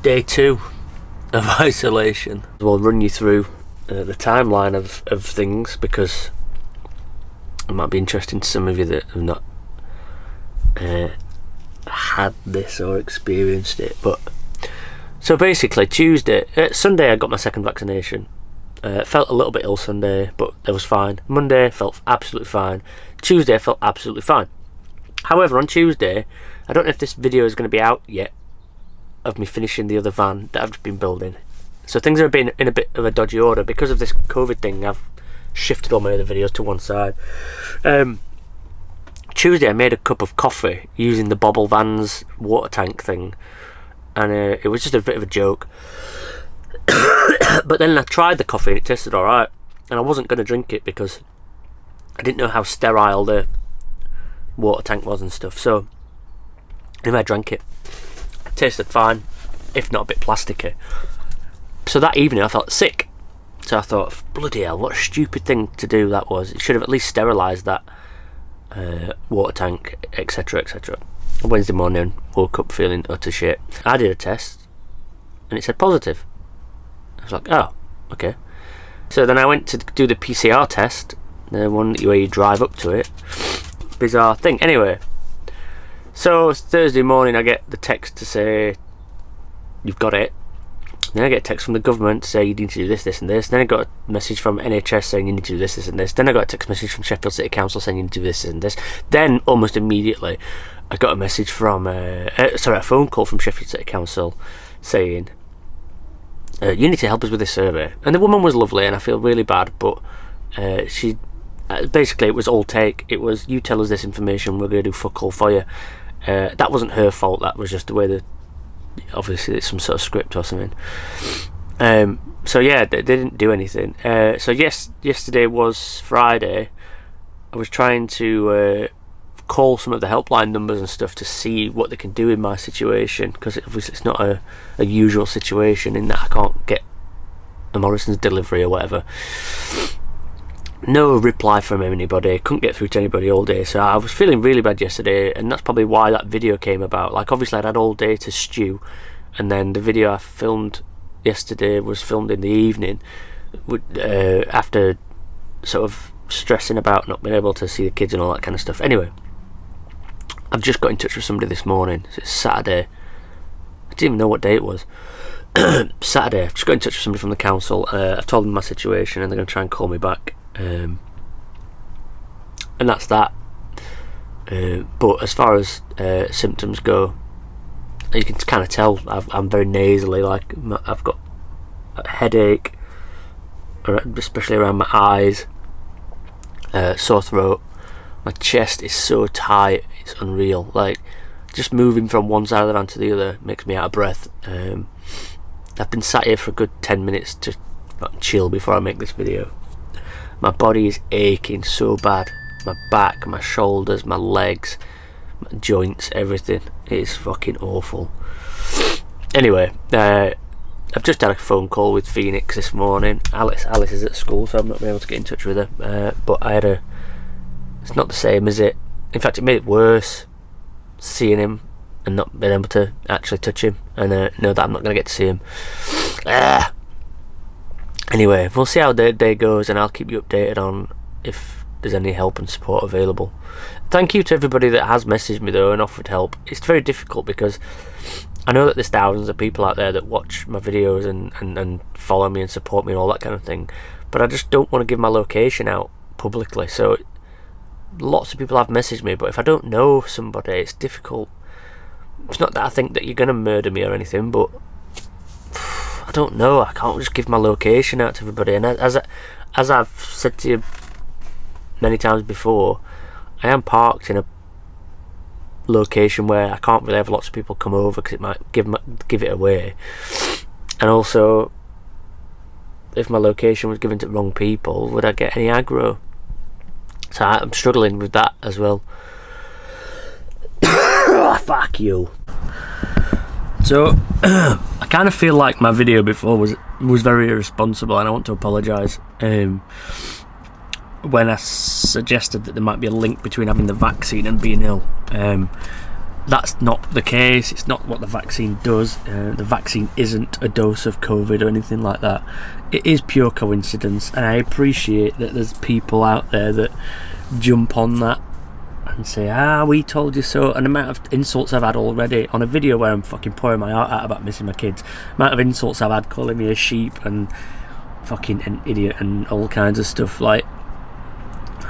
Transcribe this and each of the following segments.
Day 2 of isolation. We'll run you through the timeline of things, because it might be interesting to some of you that have not had this or experienced it. But so basically, Sunday I got my second vaccination. Felt a little bit ill Sunday, but it was fine. Monday felt absolutely fine. Tuesday I felt absolutely fine. However, on Tuesday, I don't know if this video is going to be out yet, of me finishing the other van that I've been building. So things are being in a bit of a dodgy order because of this COVID thing. I've shifted all my other videos to one side. Tuesday I made a cup of coffee using the Bobble Van's water tank thing, and it was just a bit of a joke. But then I tried the coffee and it tasted alright, and I wasn't going to drink it because I didn't know how sterile the water tank was and stuff. So anyway, I drank it. It tasted fine, if not a bit plasticky. So that evening I felt sick, so I thought, bloody hell, what a stupid thing to do that was. It should have at least sterilised that water tank, etc, etc. Wednesday morning, woke up feeling utter shit. I did a test and it said positive. I was like, oh, okay. So then I went to do the PCR test, the one where you drive up to it. Bizarre thing. Anyway, so Thursday morning I get the text to say you've got it. Then I get a text from the government to say you need to do this, this and this. Then I got a message from NHS saying you need to do this, this and this. Then I got a text message from Sheffield City Council saying you need to do this, this and this. Then almost immediately I got a message from a phone call from Sheffield City Council saying you need to help us with this survey. And the woman was lovely, and I feel really bad, but she basically, it was all take. It was, you tell us this information, we're going to do fuck all for you. That wasn't her fault, that was just the way that, obviously it's some sort of script or something. So yeah, they didn't do anything. So yesterday was Friday. I was trying to call some of the helpline numbers and stuff to see what they can do in my situation, because obviously it's not a usual situation in that I can't get a Morrison's delivery or whatever. No reply from anybody, couldn't get through to anybody all day, so I was feeling really bad yesterday, and that's probably why that video came about. Like, obviously I'd had all day to stew, and then the video I filmed yesterday was filmed in the evening, after sort of stressing about not being able to see the kids and all that kind of stuff. Anyway, I've just got in touch with somebody this morning. So it's Saturday. I didn't even know what day it was. Saturday. I've just got in touch with somebody from the council. I've told them my situation, and they're going to try and call me back. And that's that. But as far as symptoms go, you can kind of tell I'm very nasally. Like, I've got a headache, especially around my eyes, sore throat. My chest is so tight, it's unreal. Like, just moving from one side of the van to the other makes me out of breath. I've been sat here for a good 10 minutes to chill before I make this video. My body is aching so bad. My back, my shoulders, my legs, my joints, everything. It is fucking awful. Anyway, I've just had a phone call with Phoenix this morning. Alice is at school, so I've not been able to get in touch with her. But it's not the same, is it? In fact, it made it worse seeing him and not being able to actually touch him, and know that I'm not going to get to see him. Anyway, we'll see how the day goes, and I'll keep you updated on if there's any help and support available. Thank you to everybody that has messaged me though and offered help. It's very difficult because I know that there's thousands of people out there that watch my videos and follow me and support me and all that kind of thing, but I just don't want to give my location out publicly. So lots of people have messaged me, but if I don't know somebody, it's difficult. It's not that I think that you're going to murder me or anything, but I don't know. I can't just give my location out to everybody. And as I've said to you many times before, I am parked in a location where I can't really have lots of people come over because it might give it away. And also, if my location was given to the wrong people, would I get any aggro? So I'm struggling with that as well. Fuck you. So I kind of feel like my video before was very irresponsible, and I want to apologise. When I suggested that there might be a link between having the vaccine and being ill, that's not the case. It's not what the vaccine does. The vaccine isn't a dose of COVID or anything like that. It is pure coincidence, and I appreciate that there's people out there that jump on that and say, we told you so. And the amount of insults I've had already on a video where I'm fucking pouring my heart out about missing my kids, the amount of insults I've had calling me a sheep and fucking an idiot and all kinds of stuff. Like,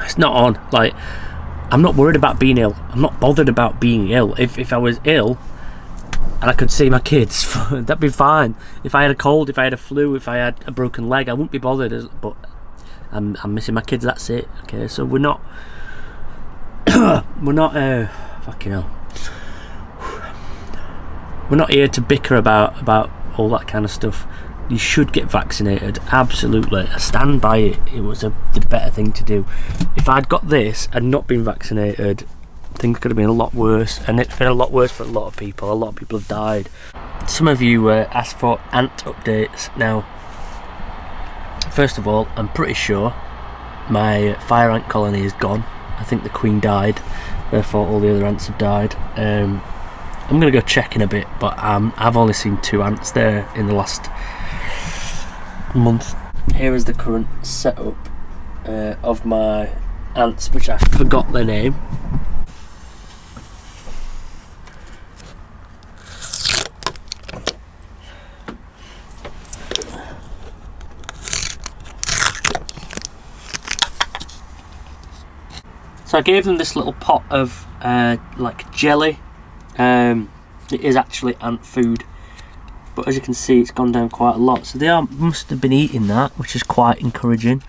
it's not on. Like, I'm not worried about being ill. I'm not bothered about being ill. If I was ill and I could see my kids, that'd be fine. If I had a cold, if I had a flu, if I had a broken leg, I wouldn't be bothered. But I'm missing my kids, that's it. Okay, so we're not fucking hell. We're not here to bicker about all that kind of stuff. You should get vaccinated, absolutely. I stand by it. It was the better thing to do. If I'd got this and not been vaccinated, things could have been a lot worse, and it's been a lot worse for a lot of people. A lot of people have died. Some of you asked for ant updates. Now, first of all, I'm pretty sure my fire ant colony is gone. I think the queen died, therefore all the other ants have died. I'm going to go check in a bit, but I've only seen 2 ants there in the last month. Here is the current setup of my ants, which I forgot their name. So I gave them this little pot of like jelly. It is actually ant food, but as you can see, it's gone down quite a lot. So they must have been eating that, which is quite encouraging.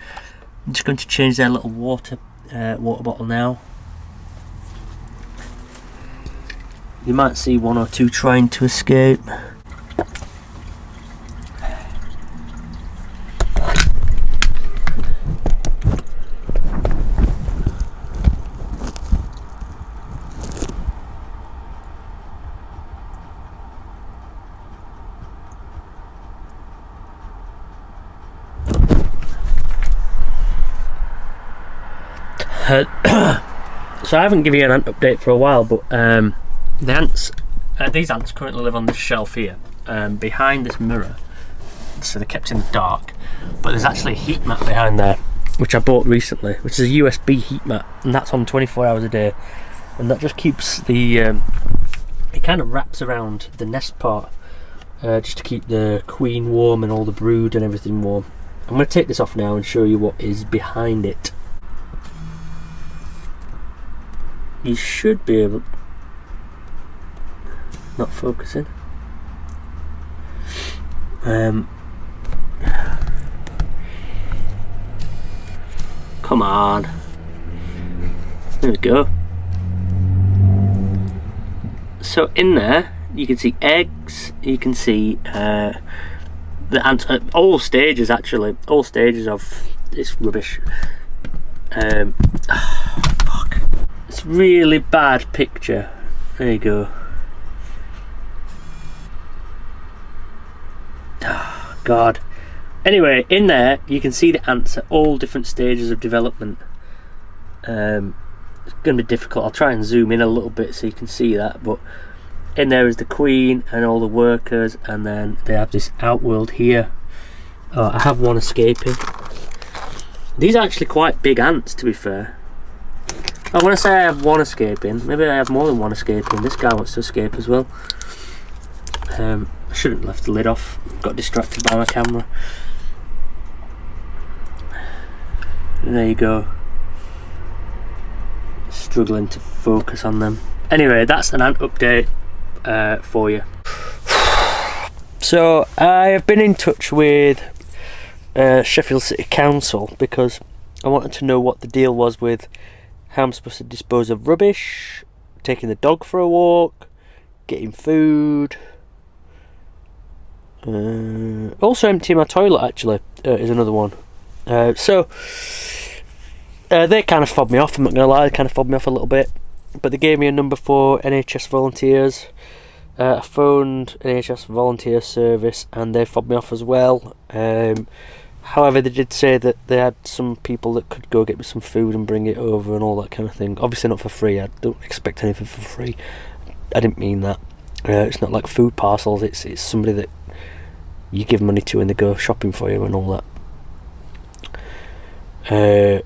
I'm just going to change their little water bottle now. You might see 1 or 2 trying to escape. So I haven't given you an ant update for a while, but the ants, these ants currently live on this shelf here, behind this mirror, so they're kept in the dark. But there's actually a heat mat behind there, which I bought recently, which is a USB heat mat, and that's on 24 hours a day, and that just keeps the it kind of wraps around the nest part, just to keep the queen warm and all the brood and everything warm. I'm going to take this off now and show you what is behind it. You should be able... not focusing. Come on. There we go. So in there you can see eggs, you can see the ants at all stages, actually. All stages of this rubbish. Fuck. It's really bad picture. There you go. Oh, God. Anyway, in there you can see the ants at all different stages of development. It's going to be difficult. I'll try and zoom in a little bit so you can see that. But in there is the queen and all the workers, and then they have this outworld here. Oh, I have one escaping. These are actually quite big ants, to be fair. Oh, when I say I have one escaping, maybe I have more than one escaping. This guy wants to escape as well. I shouldn't have left the lid off. Got distracted by my camera. And there you go. Struggling to focus on them. Anyway, that's an ant update for you. So I have been in touch with Sheffield City Council because I wanted to know what the deal was with how I'm supposed to dispose of rubbish, taking the dog for a walk, getting food, also emptying my toilet, actually, is another one. So they kind of fobbed me off, I'm not going to lie, they kind of fobbed me off a little bit, but they gave me a number for NHS volunteers. I phoned NHS volunteer service and they fobbed me off as well. However, they did say that they had some people that could go get me some food and bring it over and all that kind of thing. Obviously not for free, I don't expect anything for free. I didn't mean that. It's not like food parcels. It's somebody that you give money to and they go shopping for you and all that.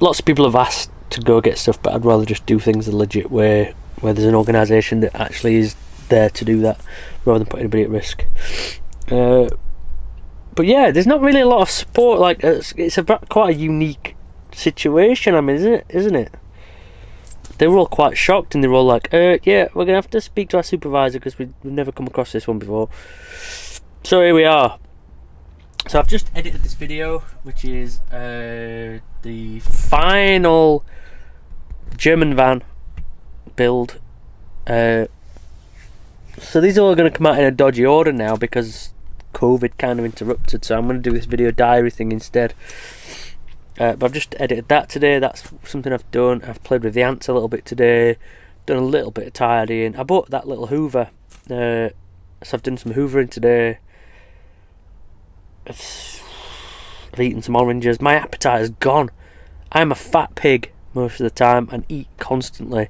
Lots of people have asked to go get stuff, but I'd rather just do things the legit way, where there's an organisation that actually is there to do that, rather than put anybody at risk. But yeah, there's not really a lot of support. Like it's quite a unique situation. I mean, isn't it? They were all quite shocked, and they were all like, "Yeah, we're gonna have to speak to our supervisor because we've never come across this one before." So here we are. So I've just edited this video, which is the final German van build. So these are all going to come out in a dodgy order now because COVID kind of interrupted, so I'm going to do this video diary thing instead. But I've just edited that today. That's something I've done. I've played with the ants a little bit today, done a little bit of tidying. I bought that little hoover, so I've done some hoovering today. I've eaten some oranges. My appetite is gone. I'm a fat pig most of the time and eat constantly,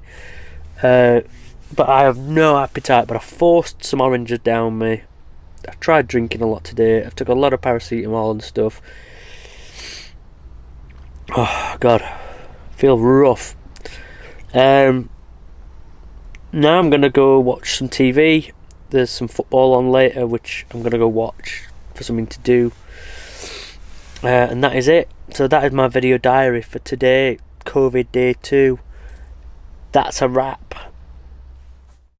but I have no appetite. But I forced some oranges down me. I've tried drinking a lot today. I've took a lot of paracetamol and stuff. Oh God, I feel rough. Now I'm gonna go watch some TV. There's some football on later, which I'm gonna go watch for something to do. And that is it. So that is my video diary for today, COVID day 2. That's a wrap.